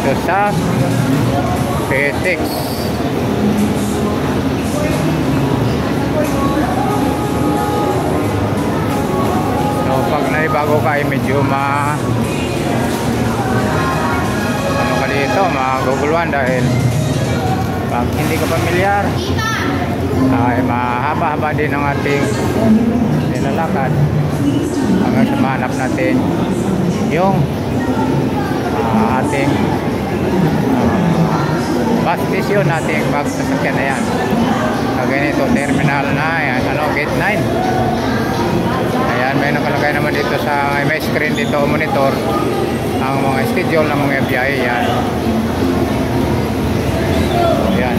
dito sa PTX. So pag naibago ka ay medyo ano ka dito, maguguluhan dahil pag hindi ka pamilyar ay mahaba-haba din ang ating nilalakad hanggang sa mahanap natin yung ating bus station nating magsasakyan na yan. Ganito, terminal na yan, gate 9. Ayan, may nakalagay naman dito sa may screen dito, monitor ang mga schedule ng mga biyahe yan. Ayan,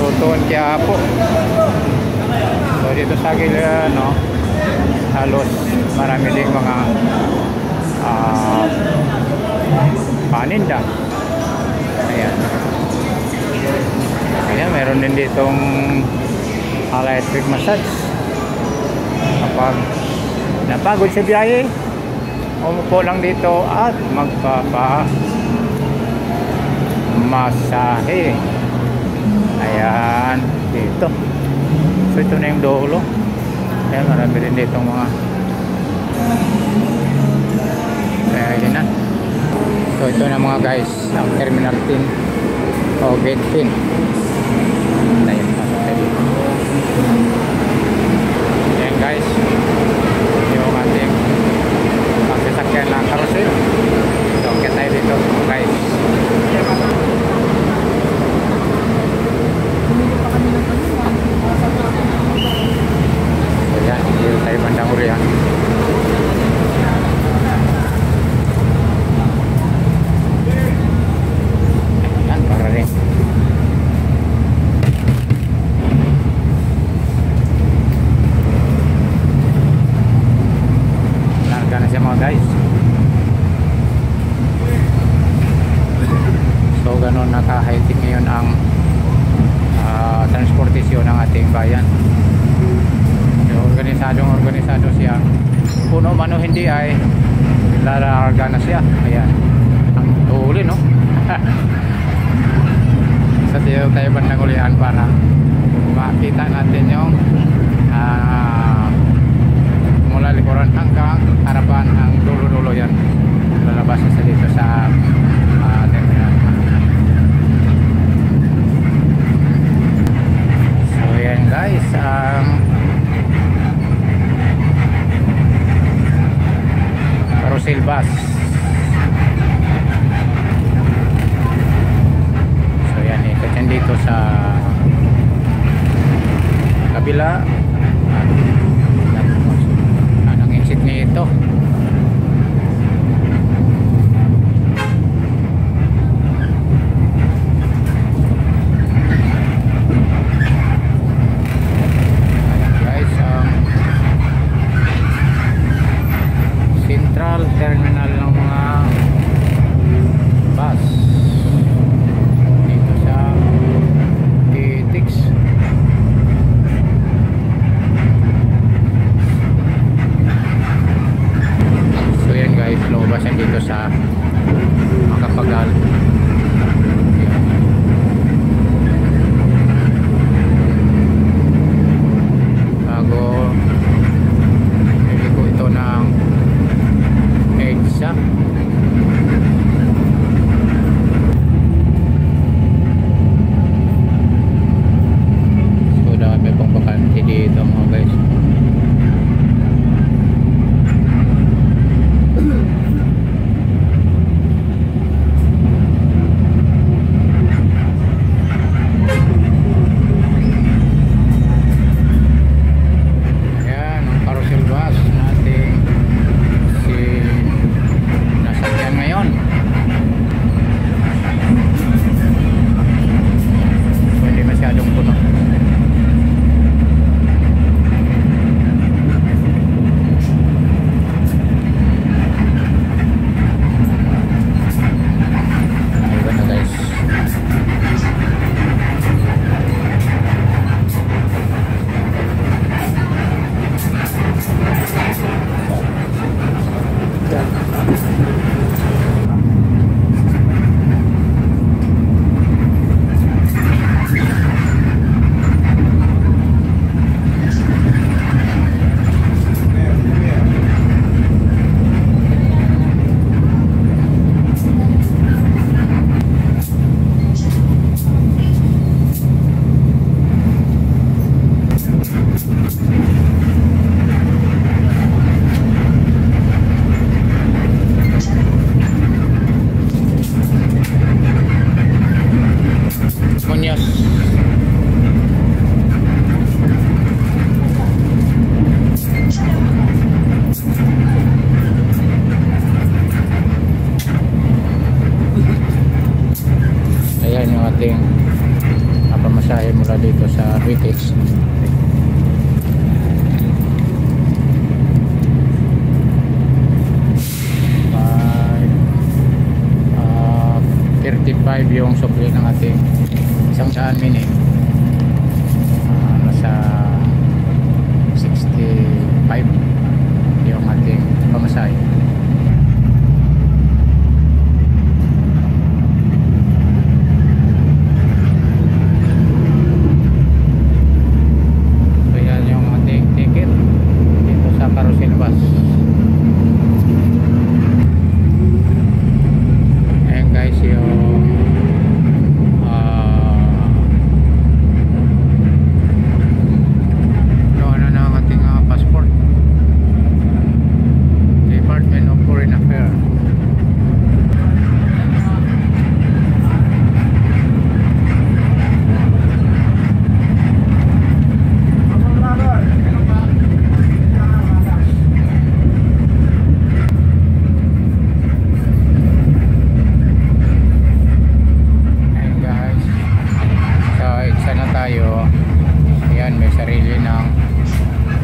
tutuon kaya po. So dito sa gilid, halos marami ding mga paninda. Ayan. Ayan, meron din ditong electric massage. Kapag napagod sa biyahe, umupo lang dito at magpapa-masahe. Ayan, dito. So ito na yung dulo. Ayan, marami rin ditong mga kaya yun na. So ito na mga guys, ang terminal 10 o gate 10. Ayan, ayan guys, yung ating pagsasakyan lang carousel. So kaya tayo dito guys. Ayan, dito tayo bandang uli ha. Guys, so ganun naka-high-tech ngayon ang transportasyon ng ating bayan. So, organisado siya, puno man o hindi ay lalarga na siya. Ayan, ang huli no. Sa tayo bandang ulihan para makita natin yung mula likuran hanggang harapan ang dulo-dulo yan, lalabas sa dito sa terminal. So yan guys, ang carousel bus. So yan, ikot yan dito sa kabila. Exit nito. Guys, central terminal ng mga bus dito sa PTX. Lumabas yan dito sa Makapagal. Bago iliko ito ng EDSA. So dami pong bakante dito mga guys. pamasahe mula dito sa British. 35 yung supply ng ating 100 mini. Nasa 65 yung ating pamasahe. So yan yung ating ticket dito sa Carousel Bus. Ayan guys, yung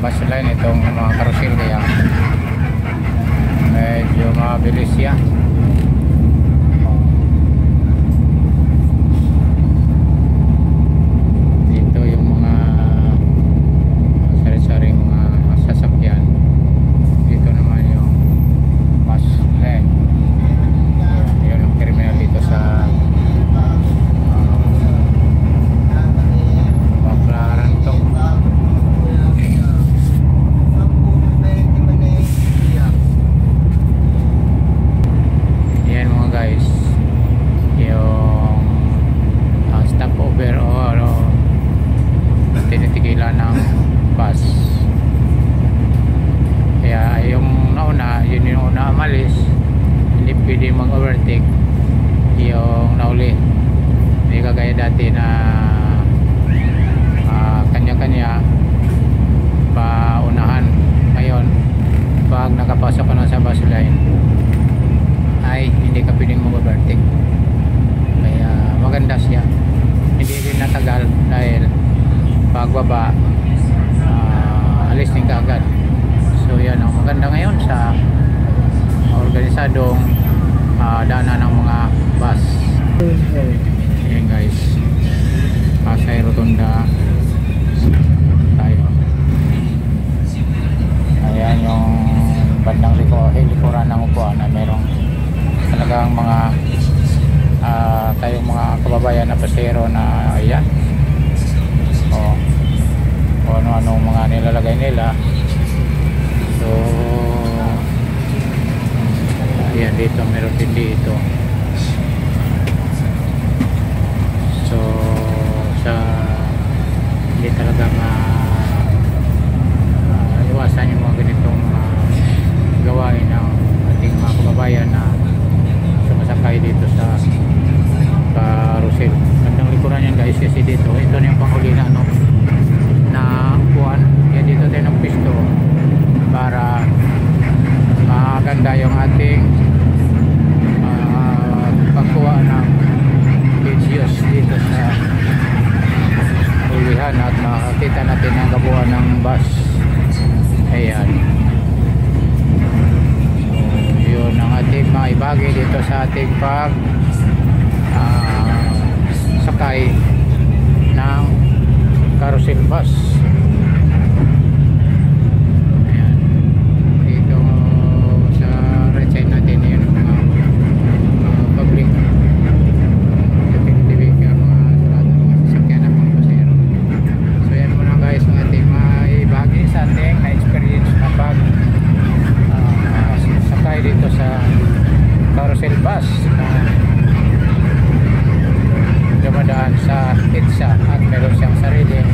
bus line itong mga carousel, kaya medyo mabilis yan. Dito yung mga sari-saring mga sasakyan, dito naman yung bus line. Yun yung terminal dito sa Baclaran to. Guys, yung stopover o tinitigilan ng bus. Kaya yung nauna, yun yung una umalis, hindi pwede mag-overtake yung nauli. Hindi kagaya dati na kanya-kanya paunahan. Ngayon, pag nakapasok ka na sa bus line, ay hindi ka pwedeng mag-overtake. Kaya maganda siya, hindi rin natagal dahil pagbaba alis din ka agad. So yan ang maganda ngayon sa organisadong daanan ng mga bus. Ayan guys, Pasay Rotunda tayo. Ayan yung bandang likuran ng upuan na merong talagang mga tayong mga kababayan na pasero na ayan, o ano-anong mga nilalagay nila. So ayan, dito meron din dito. So sa hindi talaga iwasan yung mga ganitong gawain ng ating mga kababayan na sumasakay dito sa carousel. Gandang likuran yan guys, kasi dito ito na yung panghuli na na upuan. Kaya dito tayo ng pisto para maganda yung ating pagkuha ng videos dito sa ulihan at makakita natin ang kabuuan ng bus. Ayan, yun ang ating maibagi dito sa ating pag sakay ng carousel bus. Ayan, dito sa right side natin yun mga public mga sarado mga sasakyan ng mga pasero. So yan muna guys ang ating maibagi sa ating na-experience na pag sakay dito sa carousel bus dumadaan sa EDSA at meron siyang sariling